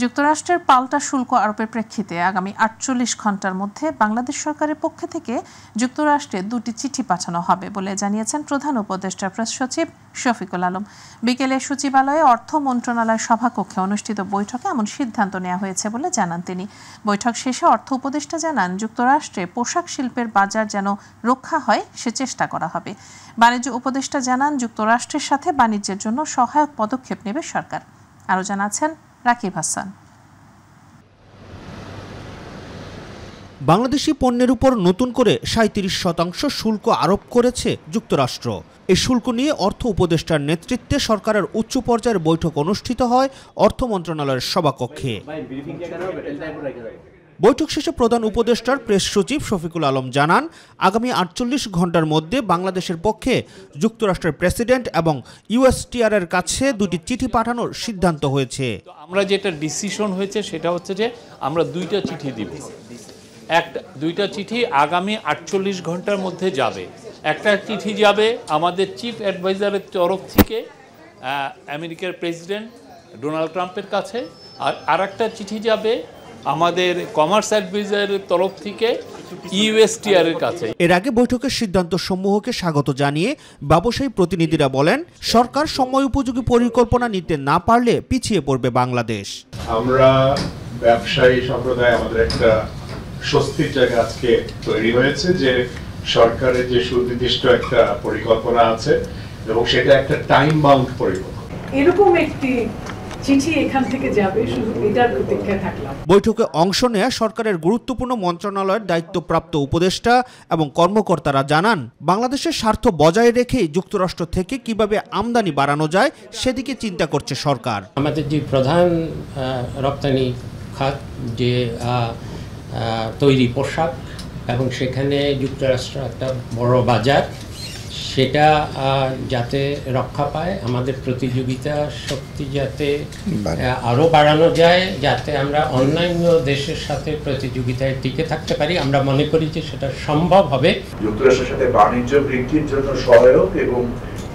যুক্তরাষ্ট্রের পাল্টা শুল্ক আরোপের প্রেক্ষিতে আগামী ৪৮ ঘণ্টার মধ্যে বাংলাদেশ সরকারের পক্ষ থেকে যুক্তরাষ্ট্রে ২টি চিঠি পাঠানো হবে বলে জানিয়েছেন প্রধান উপদেষ্টা প্রেস সচিব শফিকুল আলম। বিকেলে সচিবালয়ে অর্থ মন্ত্রণালয় সভাকক্ষে অনুষ্ঠিত বৈঠকে এমন সিদ্ধান্ত নেওয়া হয়েছে বলে জানান তিনি। বৈঠক শেষে অর্থ উপদেষ্টা জানান, যুক্তরাষ্ট্রে পোশাক শিল্পের বাজার যেন রক্ষা হয় সে চেষ্টা করা হবে। বাণিজ্য উপদেষ্টা জানান, যুক্তরাষ্ট্রের সাথে বাণিজ্যের জন্য সহায়ক পদক্ষেপ নেবে সরকার। আরও জানাচ্ছেন রাকিব হাসান। বাংলাদেশি পণ্যের উপর নতুন করে ৩৭% শুল্ক আরোপ করেছে যুক্তরাষ্ট্র। এই শুল্ক নিয়ে অর্থ উপদেষ্টার নেতৃত্বে সরকারের উচ্চ পর্যায়ের বৈঠক অনুষ্ঠিত হয় অর্থ মন্ত্রণালয়ের সভাকক্ষে। বৈঠক শেষে প্রধান উপদেষ্টার প্রেস সচিব শফিকুল আলম জানান, আগামী ৪৮ ঘণ্টার মধ্যে বাংলাদেশের পক্ষে যুক্তরাষ্ট্রের প্রেসিডেন্ট এবং ইউএসটিআর-এর কাছে ২টি চিঠি পাঠানোর সিদ্ধান্ত হয়েছে। আমরা যেটা ডিসিশন হয়েছে সেটা হচ্ছে যে আমরা ২টা চিঠি দিব। দুইটা চিঠি আগামী ৪৮ ঘণ্টার মধ্যে যাবে। একটা চিঠি যাবে আমাদের চিফ অ্যাডভাইজারের তরফ থেকে আমেরিকার প্রেসিডেন্ট ডোনাল্ড ট্রাম্পের কাছে, আর আরেকটা চিঠি যাবে আমাদের কমার্স অ্যাডভাইজারের তরফ থেকে ইউএসটিআর-এর কাছে। এর আগে বৈঠকের সিদ্ধান্ত সমূহকে স্বাগত জানিয়ে ব্যবসায়ী প্রতিনিধিরা বলেন, সরকার সময় উপযোগী পরিকল্পনা নিতে না পারলে পিছিয়ে পড়বে বাংলাদেশ। আমরা ব্যবসায়ী সম্প্রদায় আমাদের একটা স্বস্তির জায়গা আজকে তৈরি হয়েছে যে সরকারের যে সুনির্দিষ্ট একটা পরিকল্পনা আছে এবং সেটা একটা টাইম বাউন্ড পরিকল্পনা। এরকম একটি চিঠি এখান থেকে যাবে, শুধু এটার প্রতীক্ষায় থাকলাম। বৈঠকে অংশ নেয়া সরকারের গুরুত্বপূর্ণ মন্ত্রণালয়ের দায়িত্বপ্রাপ্ত উপদেষ্টা এবং কর্মকর্তারা জানান, বাংলাদেশের স্বার্থ বজায় রেখে যুক্তরাষ্ট্র থেকে কিভাবে আমদানি বাড়ানো যায় সেদিকে চিন্তা করছে সরকার। আমাদের যে প্রধান রপ্তানি খাত যে তৈরি পোশাক, এবং সেখানে যুক্তরাষ্ট্র একটা বড় বাজার, সেটা যাতে রক্ষা পায়, আমাদের প্রতিযোগিতা শক্তি যাতে আরও বাড়ানো যায়, যাতে আমরা অন্যান্য দেশের সাথে প্রতিযোগিতায় টিকে থাকতে পারি, আমরা মনে করি যে সেটা সম্ভব হবে। যুক্তরাষ্ট্রের সাথে বাণিজ্য বৃদ্ধির জন্য সহায়ক এবং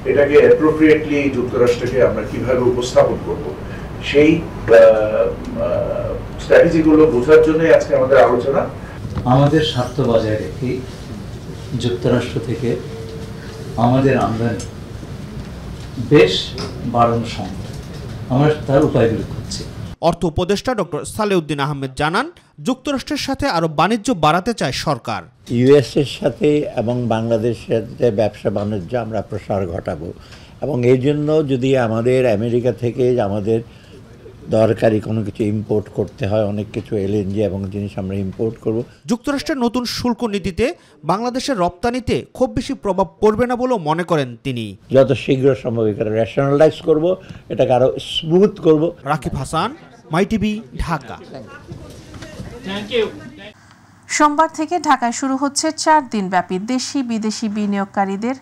এটাকে অ্যাপ্রোপ্রিয়েটলি যুক্তরাষ্ট্রকে আমরা কিভাবে উপস্থাপন করব সেই স্ট্র্যাটেজিগুলো বোঝার জন্যই আজকে আমাদের আলোচনা। আমাদের স্বার্থ বজায় রেখে যুক্তরাষ্ট্র থেকে আমাদের আমদানি বেশ বাড়ানো সম্ভব, আমরা তার উপায়গুলো খুঁজছি। অর্থ উপদেষ্টা ডক্টর সালেউদ্দিন আহমেদ জানান, যুক্তরাষ্ট্রের সাথে আরো বাণিজ্য বাড়াতে চায় সরকার। ইউএসের সাথে এবং বাংলাদেশের সাথে ব্যবসা বাণিজ্য আমরা প্রসার ঘটাবো, এবং এই জন্য যদি আমাদের আমেরিকা থেকে আমাদের দরকারি কোনো কিছু ইম্পোর্ট করতে হয়, অনেক কিছু এলএনজি এবং জিনিস আমরা ইম্পোর্ট করব। যুক্তরাষ্ট্রের নতুন শুল্ক নীতিতে বাংলাদেশের রপ্তানিতে খুব বেশি প্রভাব পড়বে না বলেও মনে করেন তিনি। যত শীঘ্র সম্ভব এটা রেশনালাইজ করব, এটাকে আরো স্মুথ করব। রাকিব হাসান, মাই টিভি, ঢাকা। সোমবার থেকে ঢাকায় শুরু হচ্ছে 4 দিনব্যাপী দেশি বিদেশি বিনিয়োগকারীদের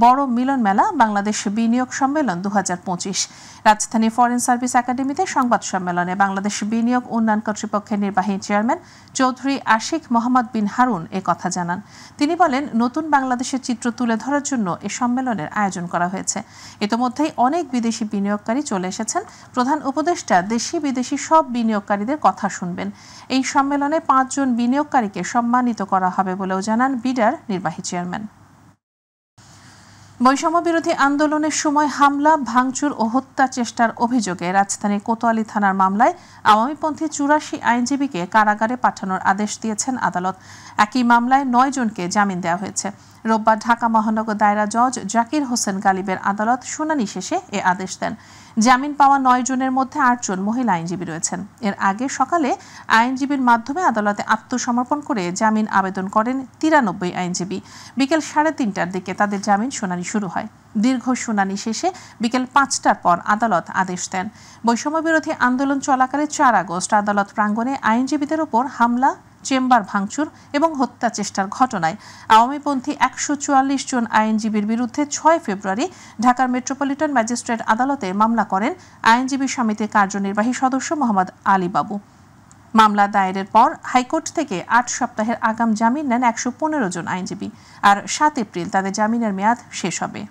বড় মিলন মেলা বাংলাদেশ বিনিয়োগ সম্মেলন 2025। রাজধানী ফরেন সার্ভিস একাডেমিতে সংবাদ সম্মেলনে বাংলাদেশ বিনিয়োগ উন্নয়ন কর্তৃপক্ষের নির্বাহী চেয়ারম্যান চৌধুরী আশিক মোহাম্মদ বিন হারুন এ কথা জানান। তিনি বলেন, নতুন বাংলাদেশের চিত্র তুলে ধরার জন্য এই সম্মেলনের আয়োজন করা হয়েছে। ইতোমধ্যেই অনেক বিদেশি বিনিয়োগকারী চলে এসেছেন। প্রধান উপদেষ্টা দেশি বিদেশি সব বিনিয়োগকারীদের কথা শুনবেন। এই সম্মেলনে 5 জন বিনিয়োগকারীকে সম্মানিত করা হবে বলেও জানান বিডার নির্বাহী চেয়ারম্যান। বৈষম্য বিরোধী আন্দোলনের সময় হামলা, ভাঙচুর ও হত্যা চেষ্টার অভিযোগে রাজধানীর কোতোয়ালি থানার মামলায় আওয়ামীপন্থী 84 আইনজীবীকে কারাগারে পাঠানোর আদেশ দিয়েছেন আদালত। একই মামলায় 9 জনকে জামিন দেওয়া হয়েছে। রোববার ঢাকা মহানগর দায়রা জজ জাকির হোসেন গালিবের আদালত শুনানি শেষে এ আদেশ দেন। জামিন পাওয়া 9 জনের মধ্যে 8 জন মহিলা আইনজীবী রয়েছেন। এর আগে সকালে আইনজীবীর মাধ্যমে আদালতে আত্মসমর্পণ করে জামিন আবেদন করেন 93 আইনজীবী। বিকেল 3:30টার দিকে তাদের জামিন শুনানি শুরু হয়। দীর্ঘ শুনানি শেষে বিকেল 5টার পর আদালত আদেশ দেন। বৈষম্য বিরোধী আন্দোলন চলাকালে 4 আগস্ট আদালত প্রাঙ্গণে আইনজীবীদের ওপর হামলা, চেম্বার ভাঙচুর এবং হত্যা চেষ্টার ঘটনায় আওয়ামীপন্থী 144 জন আইনজীবীর বিরুদ্ধে 6 ফেব্রুয়ারি ঢাকার মেট্রোপলিটন ম্যাজিস্ট্রেট আদালতে মামলা করেন আইনজীবী সমিতির কার্যনির্বাহী সদস্য মোহাম্মদ আলী বাবু। মামলা দায়েরের পর হাইকোর্ট থেকে 8 সপ্তাহের আগাম জামিন নেন 115 জন আইনজীবী, আর 7 এপ্রিল তাদের জামিনের মেয়াদ শেষ হবে।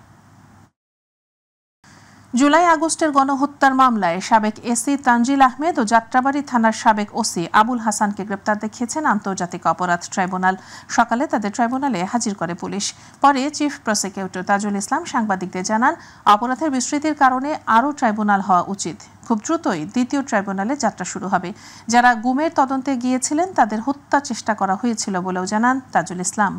জুলাই আগস্টের গণহত্যার মামলায় সাবেক এসি তানজিল আহমেদ ও যাত্রাবাড়ী থানার সাবেক ওসি আবুল হাসানকে গ্রেপ্তার দেখিয়েছেন আন্তর্জাতিক অপরাধ ট্রাইব্যুনাল। সকালে তাদের ট্রাইব্যুনালে হাজির করে পুলিশ। পরে চিফ প্রসিকিউটর তাজুল ইসলাম সাংবাদিকদের জানান, অপরাধের বিস্তৃতির কারণে আরও ট্রাইব্যুনাল হওয়া উচিত। খুব দ্রুতই দ্বিতীয় ট্রাইব্যুনালে যাত্রা শুরু হবে। যারা গুমের তদন্তে গিয়েছিলেন তাদের হত্যা চেষ্টা করা হয়েছিল বলেও জানান তাজুল ইসলাম।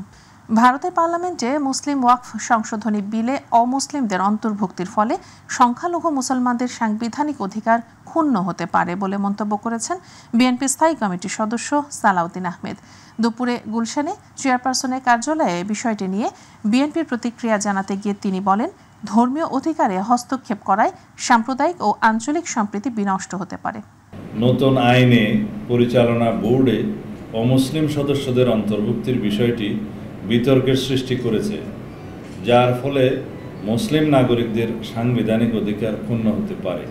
ভারতের পার্লামেন্টে মুসলিম ওয়াকফ সংশোধনী বিলে অমুসলিমদের অন্তর্ভুক্তির ফলে সংখ্যালঘু মুসলমানদের সাংবিধানিক অধিকার ক্ষুণ্ণ হতে পারে বলে মন্তব্য করেছেন বিএনপি স্থায়ী কমিটির সদস্য সালাউদ্দিন আহমেদ। দুপুরে গুলশানে চেয়ারপারসনের কার্যালয়ে বিষয়টি নিয়ে বিএনপির প্রতিক্রিয়া জানাতে গিয়ে তিনি বলেন, ধর্মীয় অধিকারে হস্তক্ষেপ করায় সাম্প্রদায়িক ও আঞ্চলিক সম্প্রীতি বিনষ্ট হতে পারে। নতুন আইনে পরিচালনা বোর্ডে অমুসলিম সদস্যদের অন্তর্ভুক্তির বিষয়টি বিতর্কের সৃষ্টি করেছে, যার ফলে মুসলিম নাগরিকদের সাংবিধানিক অধিকার ক্ষুণ্ণ হতে পারে।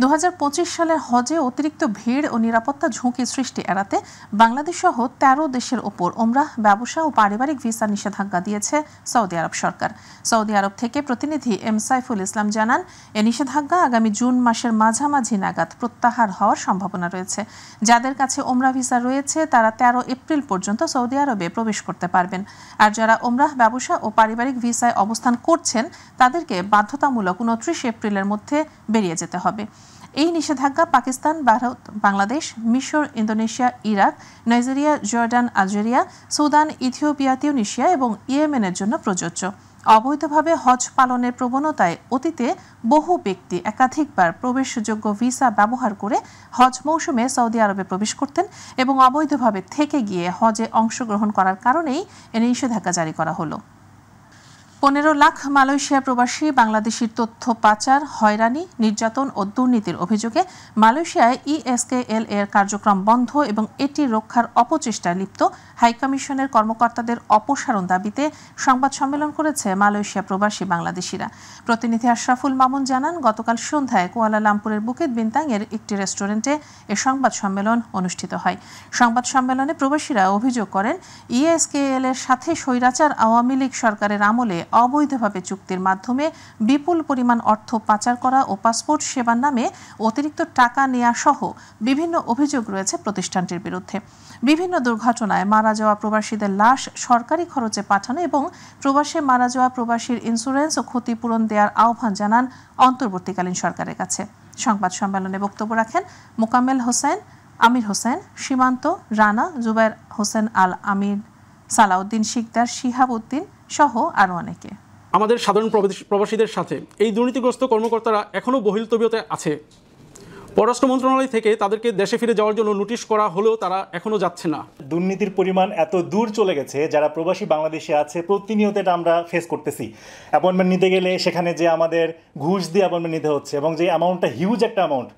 2025 সালের হজে অতিরিক্ত ভিড় ও নিরাপত্তা ঝুঁকি সৃষ্টি এড়াতে বাংলাদেশ সহ 13 দেশের ওপর ওমরাহ, ব্যবসা ও পারিবারিক ভিসা নিষেধাজ্ঞা দিয়েছে সৌদি আরব সরকার। সৌদি আরব থেকে প্রতিনিধি এম সাইফুল ইসলাম জানান, এ নিষেধাজ্ঞা আগামী জুন মাসের মাঝামাঝি নাগাদ প্রত্যাহার হওয়ার সম্ভাবনা রয়েছে। যাদের কাছে ওমরাহ ভিসা রয়েছে তারা 13 এপ্রিল পর্যন্ত সৌদি আরবে প্রবেশ করতে পারবেন। আর যারা ওমরাহ, ব্যবসা ও পারিবারিক ভিসায় অবস্থান করছেন তাদেরকে বাধ্যতামূলক 29 এপ্রিলের মধ্যে বেরিয়ে যেতে হবে। এই নিষেধাজ্ঞা পাকিস্তান, ভারত, বাংলাদেশ, মিশর, Indonesia, Iraq, Nigeria, Jordan, Algeria, Sudan, Ethiopia, Tunisia এবং ইয়েমেনের জন্য প্রযোজ্য। অবৈধভাবে হজ পালনের প্রবণতায় অতীতে বহু ব্যক্তি একাধিকবার প্রবেশযোগ্য ভিসা ব্যবহার করে হজ মৌসুমে সৌদি আরবে প্রবেশ করতেন এবং অবৈধভাবে থেকে গিয়ে হজে অংশগ্রহণ করার কারণেই এ নিষেধাজ্ঞা জারি করা হলো। 15 লাখ মালয়েশিয়া প্রবাসী বাংলাদেশির তথ্য পাচার, হয়রানি, নির্যাতন ও দুর্নীতির অভিযোগে মালয়েশিয়ায় ESKL এর কার্যক্রম বন্ধ এবং এটি রক্ষার অপচেষ্টায় লিপ্ত হাইকমিশনের কর্মকর্তাদের অপসারণ দাবিতে সংবাদ সম্মেলন করেছে মালয়েশিয়া প্রবাসী বাংলাদেশিরা। প্রতিনিধি আশরাফুল মামুন জানান, গতকাল সন্ধ্যায় কুয়ালালামপুরের বুকিত বিন্তাংয়ের একটি রেস্টুরেন্টে এ সংবাদ সম্মেলন অনুষ্ঠিত হয়। সংবাদ সম্মেলনে প্রবাসীরা অভিযোগ করেন, ESKL এর সাথে স্বৈরাচার আওয়ামী লীগ সরকারের আমলে অবৈধভাবে চুক্তির মাধ্যমে বিপুল পরিমাণ অর্থ পাচার করা ও পাসপোর্ট সেবার নামে অতিরিক্ত টাকা নেওয়া সহ বিভিন্ন অভিযোগ রয়েছে প্রতিষ্ঠানটির বিরুদ্ধে। বিভিন্ন দুর্ঘটনায় মারা যাওয়া প্রবাসীদের লাশ সরকারি খরচে পাঠানো এবং প্রবাসে মারা যাওয়া প্রবাসীর ইন্স্যুরেন্স ও ক্ষতিপূরণ দেওয়ার আহ্বান জানান অন্তর্বর্তীকালীন সরকারের কাছে। সংবাদ সম্মেলনে বক্তব্য রাখেন মোকাম্মেল হোসেন, আমির হোসেন, সীমান্ত, রানা, জুবাইর হোসেন আল আমির, সালাউদ্দিন শিকদার, শিহাব উদ্দিন সহ আরও অনেকে। আমাদের সাধারণ প্রবাসীদের সাথে এই দুর্নীতিগ্রস্ত কর্মকর্তারা এখনও বহিল তবিয়তে আছে। পররাষ্ট্র মন্ত্রণালয় থেকে তাদেরকে দেশে ফিরে যাওয়ার জন্য নোটিশ করা হলেও তারা এখনও যাচ্ছে না। দুর্নীতির পরিমাণ এত দূর চলে গেছে, যারা প্রবাসী বাংলাদেশে আছে প্রতিনিয়ত এটা আমরা ফেস করতেছি। অ্যাপয়েন্টমেন্ট নিতে গেলে সেখানে যে আমাদের ঘুষ দিয়ে অ্যাপয়েন্টমেন্ট নিতে হচ্ছে এবং যে অ্যামাউন্টটা হিউজ একটা অ্যামাউন্ট,